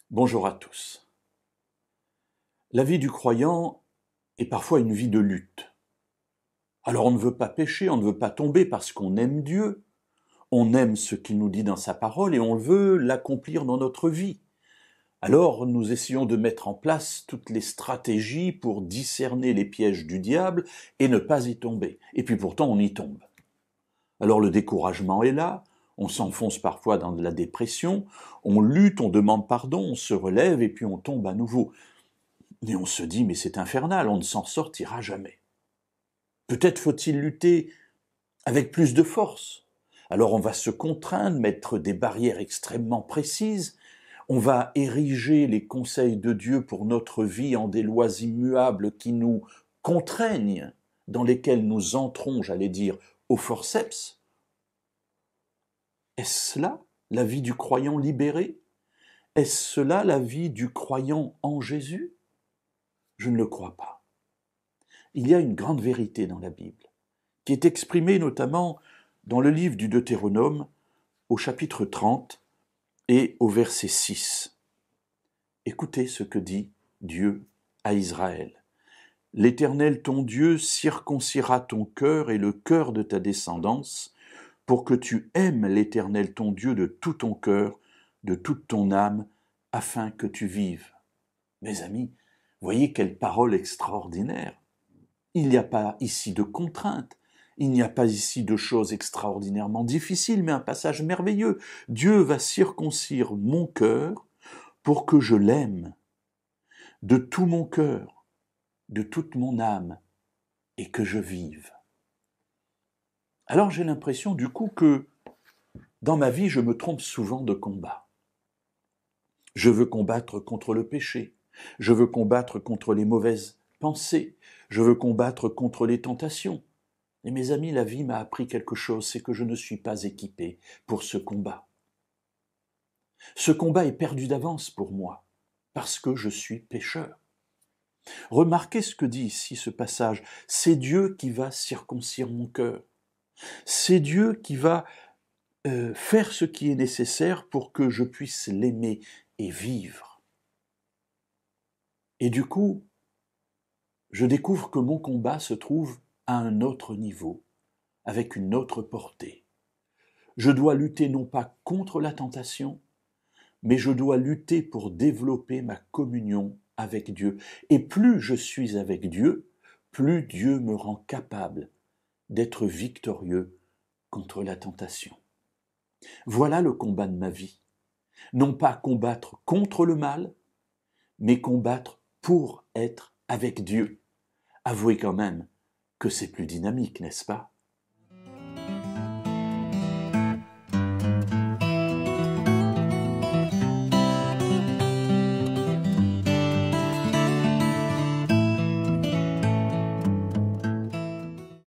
Bonjour à tous. La vie du croyant est parfois une vie de lutte. Alors on ne veut pas pécher, on ne veut pas tomber parce qu'on aime Dieu, on aime ce qu'il nous dit dans sa parole et on veut l'accomplir dans notre vie. Alors nous essayons de mettre en place toutes les stratégies pour discerner les pièges du diable et ne pas y tomber. Et puis pourtant on y tombe. Alors le découragement est là, on s'enfonce parfois dans de la dépression, on lutte, on demande pardon, on se relève et puis on tombe à nouveau. Et on se dit, mais c'est infernal, on ne s'en sortira jamais. Peut-être faut-il lutter avec plus de force. Alors on va se contraindre, mettre des barrières extrêmement précises, on va ériger les conseils de Dieu pour notre vie en des lois immuables qui nous contraignent, dans lesquelles nous entrons, j'allais dire, au forceps. Est-ce cela la vie du croyant libéré? Est-ce cela la vie du croyant en Jésus? Je ne le crois pas. Il y a une grande vérité dans la Bible, qui est exprimée notamment dans le livre du Deutéronome, au chapitre 30 et au verset 6. Écoutez ce que dit Dieu à Israël. « L'Éternel ton Dieu circoncira ton cœur et le cœur de ta descendance, pour que tu aimes l'Éternel ton Dieu de tout ton cœur, de toute ton âme, afin que tu vives. » Mes amis, voyez quelle parole extraordinaire. Il n'y a pas ici de contraintes, il n'y a pas ici de choses extraordinairement difficiles, mais un passage merveilleux. Dieu va circoncire mon cœur pour que je l'aime de tout mon cœur, de toute mon âme, et que je vive. Alors j'ai l'impression du coup que dans ma vie, je me trompe souvent de combat. Je veux combattre contre le péché, je veux combattre contre les mauvaises pensées, je veux combattre contre les tentations. Et mes amis, la vie m'a appris quelque chose, c'est que je ne suis pas équipé pour ce combat. Ce combat est perdu d'avance pour moi, parce que je suis pécheur. Remarquez ce que dit ici ce passage, c'est Dieu qui va circoncire mon cœur. C'est Dieu qui va faire ce qui est nécessaire pour que je puisse l'aimer et vivre. Et du coup, je découvre que mon combat se trouve à un autre niveau, avec une autre portée. Je dois lutter non pas contre la tentation, mais je dois lutter pour développer ma communion avec Dieu. Et plus je suis avec Dieu, plus Dieu me rend capable d'être victorieux contre la tentation. Voilà le combat de ma vie. Non pas combattre contre le mal, mais combattre pour être avec Dieu. Avouez quand même que c'est plus dynamique, n'est-ce pas ?